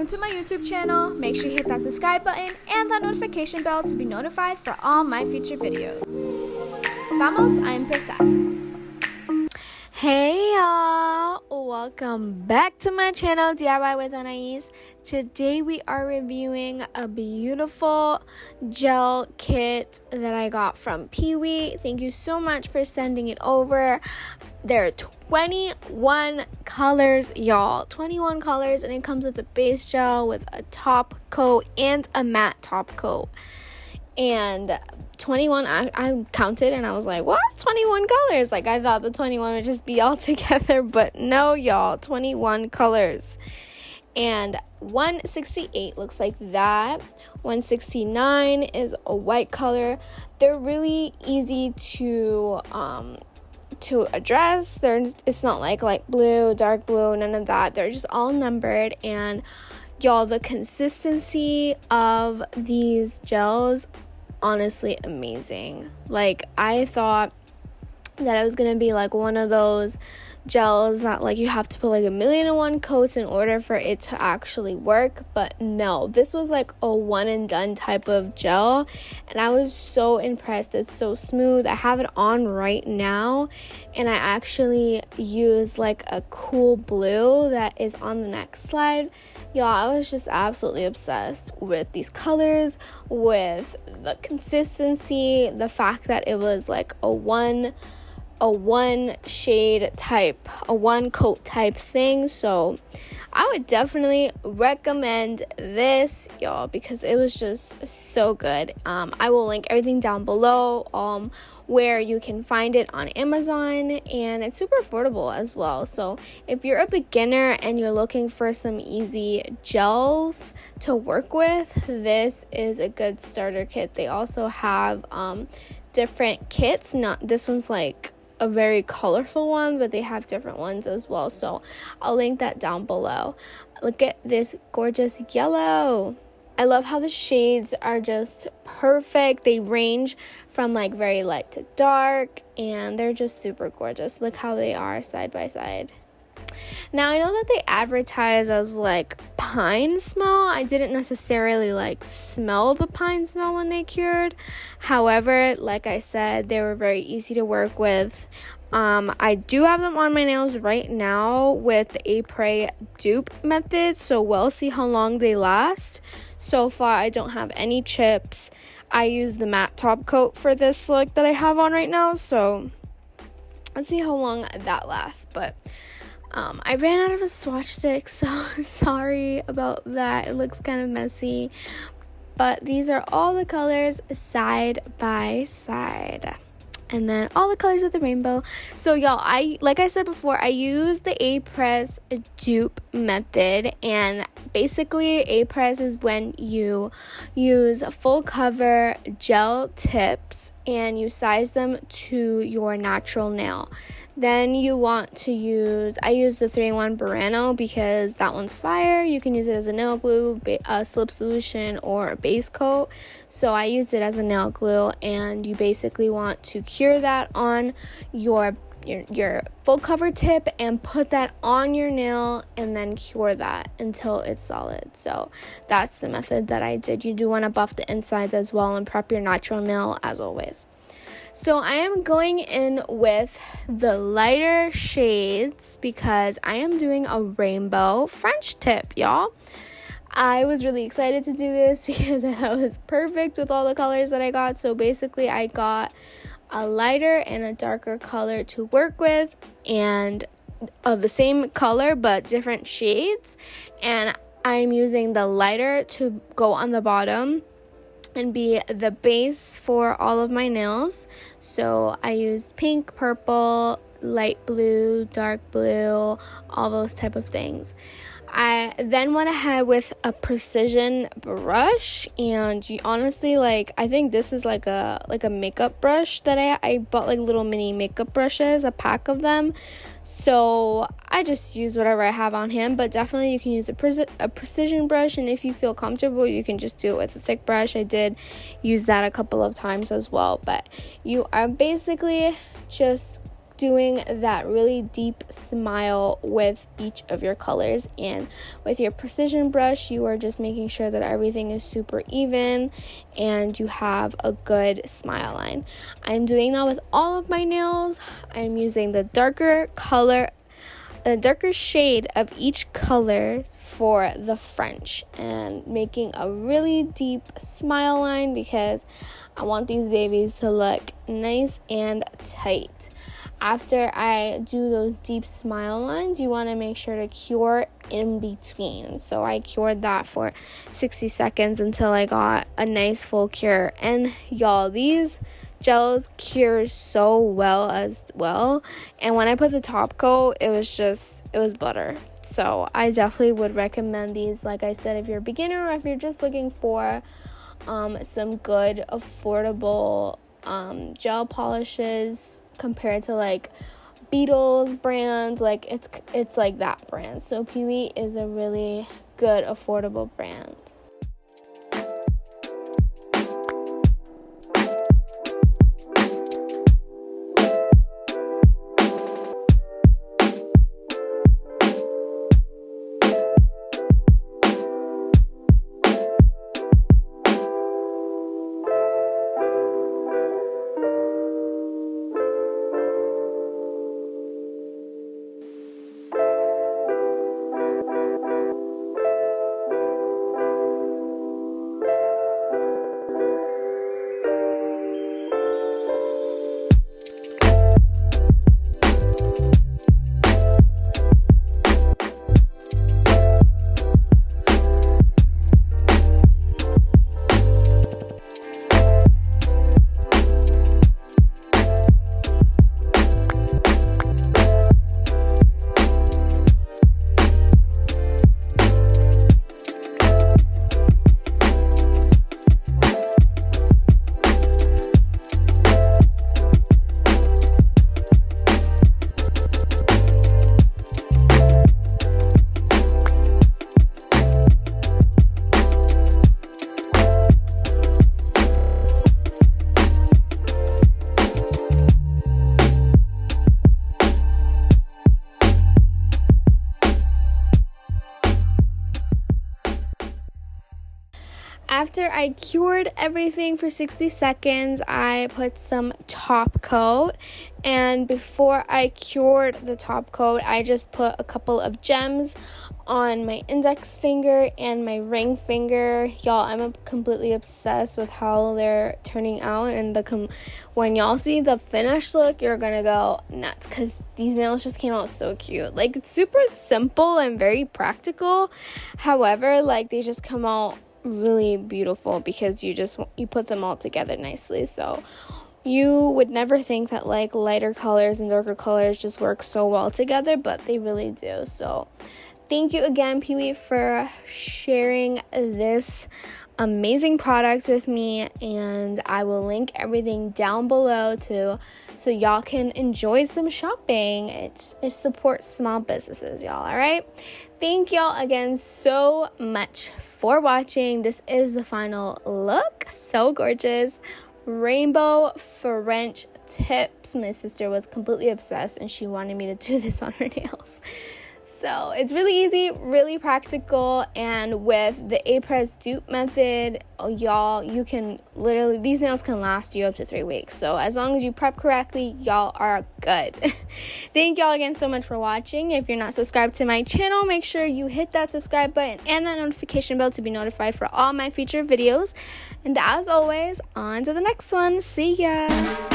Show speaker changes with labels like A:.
A: welcome to my YouTube channel. Make sure you hit that subscribe button and that notification bell to be notified for all my future videos. Vamos a empezar. Hey y'all, welcome back to my channel DIY with Anais. Today we are reviewing a beautiful gel kit that I got from Pewete. Thank you so much for sending it over. There are 21 colors, y'all. 21 colors, and it comes with a base gel with a top coat and a matte top coat. And 21, I counted and I was like, what? 21 colors? Like, I thought the 21 would just be all together, but no, y'all. 21 colors. And 168 looks like that. 169 is a white color. They're really easy to address. It's not like light blue, dark blue, none of that. They're just all numbered. And y'all, the consistency of these gels, honestly amazing. Like, I thought that it was gonna be like one of those gels that like you have to put like 1,000,001 coats in order for it to actually work, but no, this was like a one and done type of gel, and I was so impressed. It's so smooth. I have it on right now, and I actually use like a cool blue that is on the next slide. Y'all, I was just absolutely obsessed with these colors, with the consistency, the fact that it was like a one shade type, a one coat type thing. So I would definitely recommend this, y'all, because it was just so good. I will link everything down below where you can find it on Amazon, and it's super affordable as well. So if you're a beginner and you're looking for some easy gels to work with, this is a good starter kit. They also have different kits. Not this one's like a very colorful one, but they have different ones as well, so I'll link that down below. Look at this gorgeous yellow. I love how the shades are just perfect. They range from like very light to dark, and they're just super gorgeous. Look how they are side by side. Now, I know that they advertise as like pine smell. I didn't necessarily like smell the pine smell when they cured. However, like I said, they were very easy to work with. I do have them on my nails right now with the Apres Dupe method, so we'll see how long they last. So far, I don't have any chips. I use the matte top coat for this look that I have on right now, so let's see how long that lasts. But I ran out of a swatch stick, so sorry about that. It looks kind of messy, but these are all the colors side by side, and then all the colors of the rainbow. So y'all, like I said before, I use the Apres Dupe method, and basically Apres is when you use full cover gel tips and you size them to your natural nail. Then you want to I use the 3-in-1 Burano because that one's fire. You can use it as a nail glue, a slip solution, or a base coat. So I used it as a nail glue, and you basically want to cure that on your full cover tip and put that on your nail and then cure that until it's solid. So that's the method that I did. You do want to buff the insides as well and prep your natural nail as always. So I am going in with the lighter shades because I am doing a rainbow French tip, y'all. I was really excited to do this because I thought it was perfect with all the colors that I got. So basically I got a lighter and a darker color to work with, and of the same color but different shades, and I'm using the lighter to go on the bottom and be the base for all of my nails. So I used pink, purple, light blue, dark blue, all those type of things. I then went ahead with a precision brush, and honestly, like, I think this is like a makeup brush that I bought, like little mini makeup brushes, a pack of them. So I just use whatever I have on hand, but definitely you can use a precision brush, and if you feel comfortable, you can just do it with a thick brush. I did use that a couple of times as well, but you are basically just doing that really deep smile with each of your colors. And with your precision brush, you are just making sure that everything is super even and you have a good smile line. I'm doing that with all of my nails. I'm using the darker shade of each color for the French and making a really deep smile line because I want these babies to look nice and tight. After I do those deep smile lines, you want to make sure to cure in between. So I cured that for 60 seconds until I got a nice full cure. And y'all, these gels cure so well as well. And when I put the top coat, it was butter. So I definitely would recommend these, like I said, if you're a beginner or if you're just looking for some good affordable gel polishes compared to like Beetle's brand. Like it's like that brand. So Pewete is a really good affordable brand. After I cured everything for 60 seconds, I put some top coat. And before I cured the top coat, I just put a couple of gems on my index finger and my ring finger. Y'all, I'm completely obsessed with how they're turning out. And when y'all see the finished look, you're gonna go nuts because these nails just came out so cute. Like, it's super simple and very practical. However, like, they just come out really beautiful because you put them all together nicely. So you would never think that like lighter colors and darker colors just work so well together, but they really do. So thank you again, Pewete, for sharing this amazing product with me, and I will link everything down below so y'all can enjoy some shopping. It supports small businesses, y'all. All right, thank y'all again so much for watching. This is the final look. So gorgeous. Rainbow French tips. My sister was completely obsessed and she wanted me to do this on her nails. So it's really easy, really practical, and with the Apres dupe method, y'all, you can literally, these nails can last you up to 3 weeks. So as long as you prep correctly, y'all are good. Thank y'all again so much for watching. If you're not subscribed to my channel, make sure you hit that subscribe button and that notification bell to be notified for all my future videos. And as always, on to the next one. See ya!